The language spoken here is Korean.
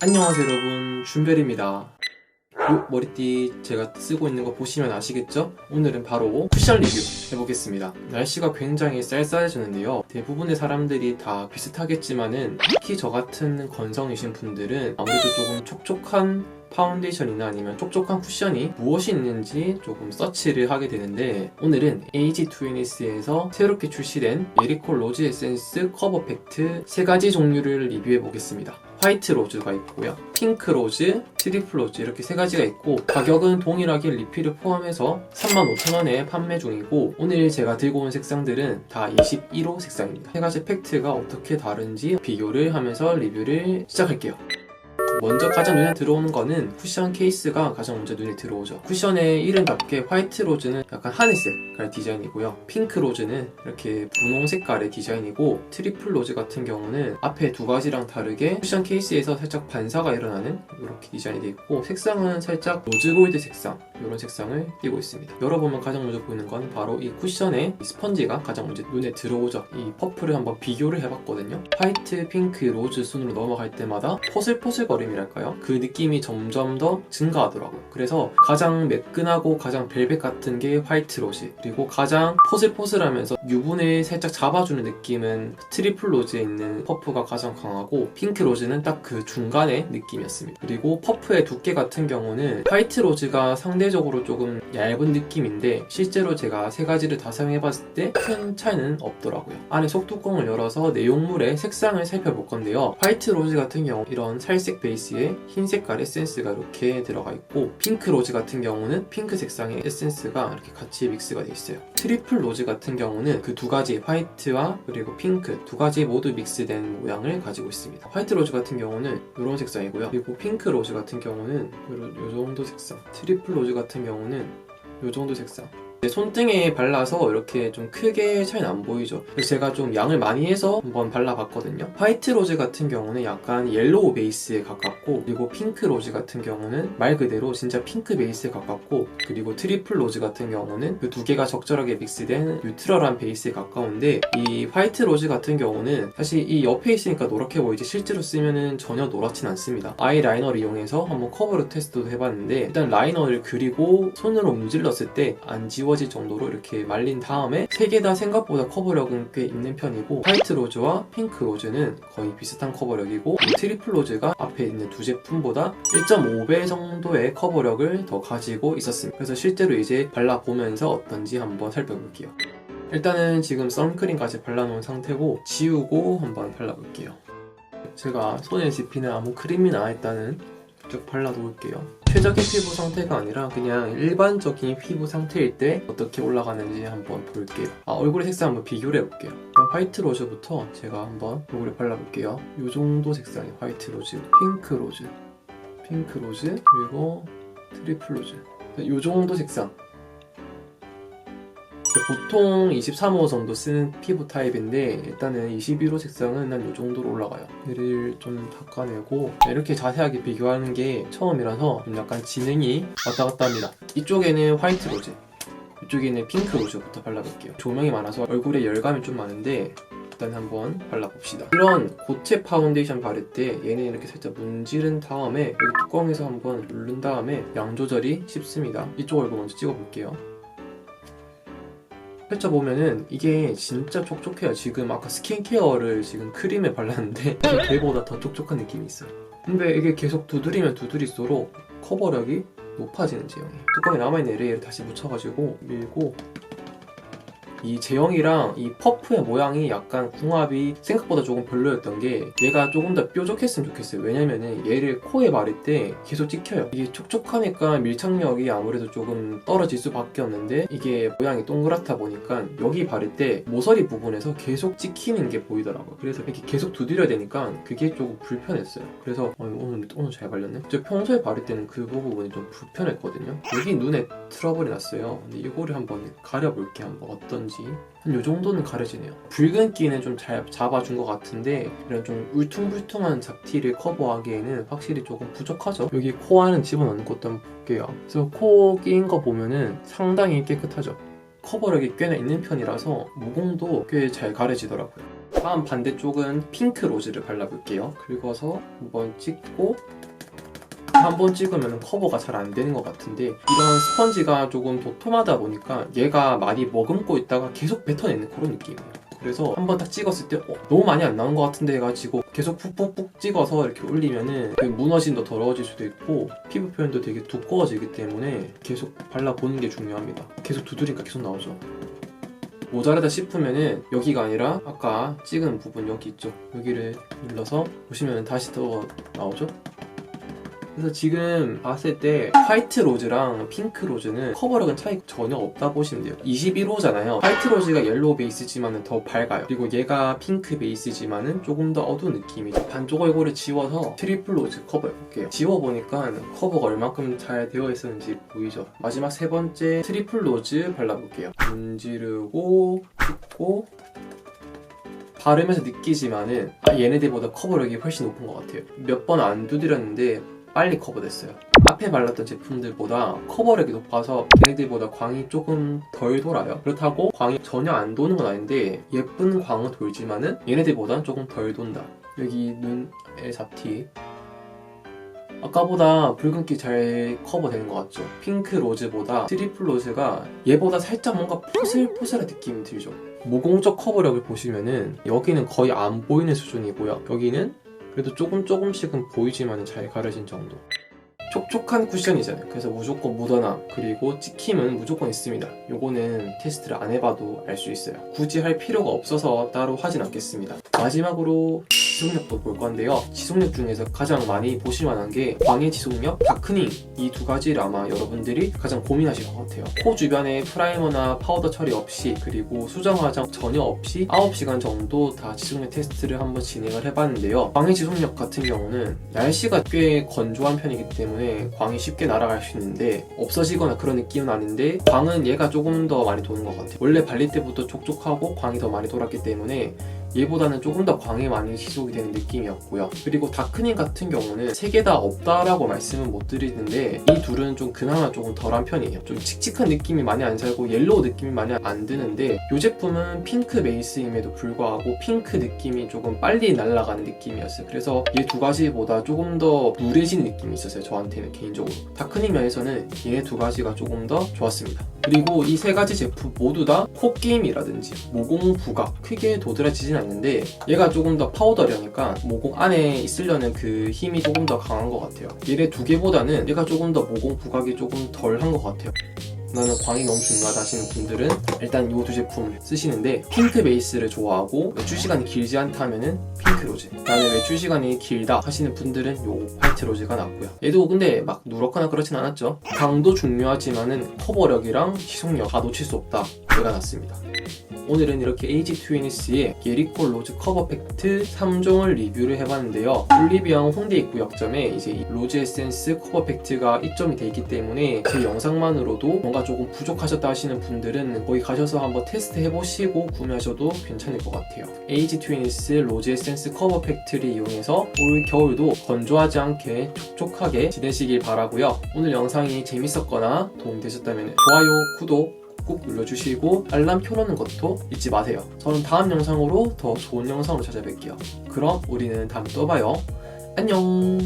안녕하세요 여러분, 준별입니다. 요 머리띠 제가 쓰고 있는 거 보시면 아시겠죠? 오늘은 바로 쿠션 리뷰 해보겠습니다. 날씨가 굉장히 쌀쌀해졌는데요, 대부분의 사람들이 다 비슷하겠지만은 특히 저 같은 건성이신 분들은 아무래도 조금 촉촉한 파운데이션이나 아니면 촉촉한 쿠션이 무엇이 있는지 조금 서치를 하게 되는데, 오늘은 AG2NS에서 새롭게 출시된 메리콜 로즈 에센스 커버 팩트 3가지 종류를 리뷰해 보겠습니다. 화이트 로즈가 있고요, 핑크 로즈, 트리플 로즈 이렇게 3가지가 있고, 가격은 동일하게 리필을 포함해서 35,000원에 판매 중이고, 오늘 제가 들고 온 색상들은 다 21호 색상입니다. 3가지 팩트가 어떻게 다른지 비교를 하면서 리뷰를 시작할게요. 먼저 가장 눈에 들어오는 거는 쿠션 케이스가 가장 먼저 눈에 들어오죠. 쿠션의 이름답게 화이트 로즈는 약간 하늘색깔 디자인이고요, 핑크 로즈는 이렇게 분홍 색깔의 디자인이고, 트리플 로즈 같은 경우는 앞에 2가지랑 다르게 쿠션 케이스에서 살짝 반사가 일어나는 이렇게 디자인이 되어 있고, 색상은 살짝 로즈 골드 색상, 이런 색상을 띄고 있습니다. 열어보면 가장 먼저 보이는 건 바로 이 쿠션의 스펀지가 가장 먼저 눈에 들어오죠. 이 퍼플을 한번 비교를 해봤거든요. 화이트, 핑크, 로즈 순으로 넘어갈 때마다 포슬포슬거림이랄까요? 그 느낌이 점점 더 증가하더라고요. 그래서 가장 매끈하고 가장 벨벳 같은 게 화이트 로즈, 그리고 가장 포슬포슬하면서 유분을 살짝 잡아주는 느낌은 트리플 로즈에 있는 퍼프가 가장 강하고, 핑크 로즈는 딱 그 중간의 느낌이었습니다. 그리고 퍼프의 두께 같은 경우는 화이트 로즈가 상대적으로 조금 얇은 느낌인데, 실제로 제가 3가지를 다 사용해봤을 때 큰 차이는 없더라고요. 안에 속뚜껑을 열어서 내용물의 색상을 살펴볼 건데요, 화이트 로즈 같은 경우 이런 살색 베이스에 흰 색깔 에센스가 이렇게 들어가 있고, 핑크 로즈 같은 경우는 핑크 색상의 에센스가 이렇게 같이 믹스가 되어 있어요. 트리플 로즈 같은 경우는 그 2가지 화이트와 그리고 핑크 2가지 모두 믹스된 모양을 가지고 있습니다. 화이트 로즈 같은 경우는 이런 색상이고요, 그리고 핑크 로즈 같은 경우는 이 정도 색상, 트리플 로즈 같은 경우는 이 정도 색상. 손등에 발라서 이렇게 좀 크게 차이는 안 보이죠. 그래서 제가 좀 양을 많이 해서 한번 발라봤거든요. 화이트 로즈 같은 경우는 약간 옐로우 베이스에 가깝고, 그리고 핑크 로즈 같은 경우는 말 그대로 진짜 핑크 베이스에 가깝고, 그리고 트리플 로즈 같은 경우는 그 2개가 적절하게 믹스된 뉴트럴한 베이스에 가까운데, 이 화이트 로즈 같은 경우는 사실 이 옆에 있으니까 노랗게 보이지 실제로 쓰면은 전혀 노랗진 않습니다. 아이라이너를 이용해서 한번 커버력 테스트도 해봤는데, 일단 라이너를 그리고 손으로 문질렀을 때 안 지워질 정도로 이렇게 말린 다음에 3개 다 생각보다 커버력은 꽤 있는 편이고, 화이트 로즈와 핑크 로즈는 거의 비슷한 커버력이고, 트리플 로즈가 앞에 있는 2 제품보다 1.5배 정도의 커버력을 더 가지고 있었습니다. 그래서 실제로 이제 발라보면서 어떤지 한번 살펴볼게요. 일단은 지금 선크림까지 발라놓은 상태고, 지우고 한번 발라볼게요. 제가 손에 집히는 아무 크림이나 일단은 쭉 발라놓을게요. 최적의 피부 상태가 아니라 그냥 일반적인 피부 상태일 때 어떻게 올라가는지 한번 볼게요. 얼굴의 색상 한번 비교를 해볼게요. 화이트 로즈부터 제가 한번 얼굴에 발라볼게요. 이 정도 색상의 화이트 로즈, 핑크 로즈, 핑크 로즈, 그리고 트리플 로즈, 이 정도 색상. 보통 23호 정도 쓰는 피부 타입인데, 일단은 21호 색상은 난 이 정도로 올라가요. 얘를 좀 닦아내고, 이렇게 자세하게 비교하는 게 처음이라서 좀 약간 지능이 왔다 갔다 합니다. 이쪽에는 화이트 로즈, 이쪽에는 핑크 로즈부터 발라볼게요. 조명이 많아서 얼굴에 열감이 좀 많은데, 일단 한번 발라봅시다. 이런 고체 파운데이션 바를 때 얘는 이렇게 살짝 문지른 다음에 여기 뚜껑에서 한번 누른 다음에 양 조절이 쉽습니다. 이쪽 얼굴 먼저 찍어볼게요. 펼쳐보면은 이게 진짜 촉촉해요. 지금 아까 스킨케어를 지금 크림에 발랐는데 걔보다 더 촉촉한 느낌이 있어요. 근데 이게 계속 두드리면 두드릴수록 커버력이 높아지는 제형이에요. 뚜껑에 남아있는 레이어를 다시 묻혀가지고 밀고, 이 제형이랑 이 퍼프의 모양이 약간 궁합이 생각보다 조금 별로였던 게, 얘가 조금 더 뾰족했으면 좋겠어요. 왜냐면은 얘를 코에 바를 때 계속 찍혀요. 이게 촉촉하니까 밀착력이 아무래도 조금 떨어질 수밖에 없는데, 이게 모양이 동그랗다 보니까 여기 바를 때 모서리 부분에서 계속 찍히는 게 보이더라고요. 그래서 이렇게 계속 두드려야 되니까 그게 조금 불편했어요. 그래서 오늘 잘 발렸네? 저 평소에 바를 때는 그 부분이 좀 불편했거든요. 여기 눈에 트러블이 났어요. 근데 이거를 한번 가려볼게. 한번 어떤지. 한 요 정도는 가려지네요. 붉은기는 좀 잘 잡아준 것 같은데, 이런 좀 울퉁불퉁한 잡티를 커버하기에는 확실히 조금 부족하죠. 여기 코 안은 집어넣는 것도 한번 볼게요. 그래서 코 끼인 거 보면은 상당히 깨끗하죠. 커버력이 꽤나 있는 편이라서 모공도 꽤 잘 가려지더라고요. 다음 반대쪽은 핑크 로즈를 발라볼게요. 긁어서 한번 찍고 한번 찍으면 커버가 잘 안 되는 것 같은데 이런 스펀지가 조금 도톰하다 보니까 얘가 많이 머금고 있다가 계속 뱉어내는 그런 느낌이에요. 그래서 한번 딱 찍었을 때 너무 많이 안 나온 것 같은데 해가지고 계속 푹푹푹 찍어서 이렇게 올리면은 무너진도 더러워질 수도 있고 피부 표현도 되게 두꺼워지기 때문에 계속 발라보는 게 중요합니다. 계속 두드리니까 계속 나오죠. 모자라다 싶으면은 여기가 아니라 아까 찍은 부분 여기 있죠. 여기를 눌러서 보시면 다시 더 나오죠. 그래서 지금 봤을 때 화이트 로즈랑 핑크 로즈는 커버력은 차이 전혀 없다 보시면 돼요. 21호잖아요. 화이트 로즈가 옐로우 베이스지만은 더 밝아요. 그리고 얘가 핑크 베이스지만은 조금 더 어두운 느낌이죠. 반쪽 얼굴을 지워서 트리플 로즈 커버해볼게요. 지워보니까 커버가 얼마큼 잘 되어 있었는지 보이죠. 마지막 세 번째 트리플 로즈 발라볼게요. 문지르고 찍고 바르면서 느끼지만은 얘네들보다 커버력이 훨씬 높은 것 같아요. 몇 번 안 두드렸는데 빨리 커버됐어요. 앞에 발랐던 제품들보다 커버력이 높아서 걔네들보다 광이 조금 덜 돌아요. 그렇다고 광이 전혀 안 도는 건 아닌데 예쁜 광은 돌지만은 얘네들보다는 조금 덜 돈다. 여기 눈의 잡티 아까보다 붉은기 잘 커버되는 것 같죠? 핑크 로즈보다 트리플 로즈가 얘보다 살짝 뭔가 포슬포슬한 느낌이 들죠? 모공적 커버력을 보시면은 여기는 거의 안 보이는 수준이고요. 여기는 그래도 조금씩은 보이지만 잘 가려진 정도. 촉촉한 쿠션이잖아요. 그래서 무조건 묻어남 그리고 찍힘은 무조건 있습니다. 요거는 테스트를 안 해봐도 알 수 있어요. 굳이 할 필요가 없어서 따로 하진 않겠습니다. 마지막으로 지속력도 볼 건데요. 지속력 중에서 가장 많이 보실만한 게 광의 지속력, 다크닝 이 두 가지를 아마 여러분들이 가장 고민하실 것 같아요. 코 주변에 프라이머나 파우더 처리 없이 그리고 수정 화장 전혀 없이 9시간 정도 다 지속력 테스트를 한번 진행을 해봤는데요. 광의 지속력 같은 경우는 날씨가 꽤 건조한 편이기 때문에 광이 쉽게 날아갈 수 있는데 없어지거나 그런 느낌은 아닌데 광은 얘가 조금 더 많이 도는 것 같아요. 원래 발릴 때부터 촉촉하고 광이 더 많이 돌았기 때문에 얘보다는 조금 더 광이 많이 지속이 되는 느낌이었고요. 그리고 다크닝 같은 경우는 3개 다 없다라고 말씀은 못 드리는데 이 둘은 좀 그나마 조금 덜한 편이에요. 좀 칙칙한 느낌이 많이 안 살고 옐로우 느낌이 많이 안 드는데 이 제품은 핑크 베이스임에도 불구하고 핑크 느낌이 조금 빨리 날아가는 느낌이었어요. 그래서 이 두 가지보다 조금 더 누래진 느낌이 있었어요. 저한테는 개인적으로. 다크닝 면에서는 얘네 두 가지가 조금 더 좋았습니다. 그리고 이 세 가지 제품 모두 다 콧게임이라든지 모공 부각 크게 도드라지진 않는데 얘가 조금 더 파우더려니까 모공 안에 있으려는 그 힘이 조금 더 강한 것 같아요. 얘네 두 개보다는 얘가 조금 더 모공 부각이 조금 덜 한 것 같아요. 나는 광이 너무 중요하다 하시는 분들은 일단 이 두 제품 쓰시는데 핑크 베이스를 좋아하고 외출 시간이 길지 않다 하면은 핑크 로즈, 나는 외출 시간이 길다 하시는 분들은 요 화이트 로즈가 낫고요. 얘도 근데 막 누렇거나 그렇진 않았죠. 광도 중요하지만은 커버력이랑 지속력 다 놓칠 수 없다. 얘가 낫습니다. 오늘은 이렇게 AG 트위니스의 예리코 로즈 커버 팩트 3종을 리뷰를 해봤는데요. 올리비영 홍대 입구역점에 이제 이 로즈 에센스 커버 팩트가 입점이 돼 있기 때문에 제 영상만으로도 뭔가 조금 부족하셨다 하시는 분들은 거기 가셔서 한번 테스트 해보시고 구매하셔도 괜찮을 것 같아요. AG 트위니스 로즈 에센스 커버 팩트를 이용해서 올 겨울도 건조하지 않게 촉촉하게 지내시길 바라고요. 오늘 영상이 재밌었거나 도움되셨다면 좋아요, 구독 꼭 눌러주시고 알람 켜놓는 것도 잊지 마세요. 저는 다음 영상으로 더 좋은 영상으로 찾아뵐게요. 그럼 우리는 다음에 또 봐요. 안녕.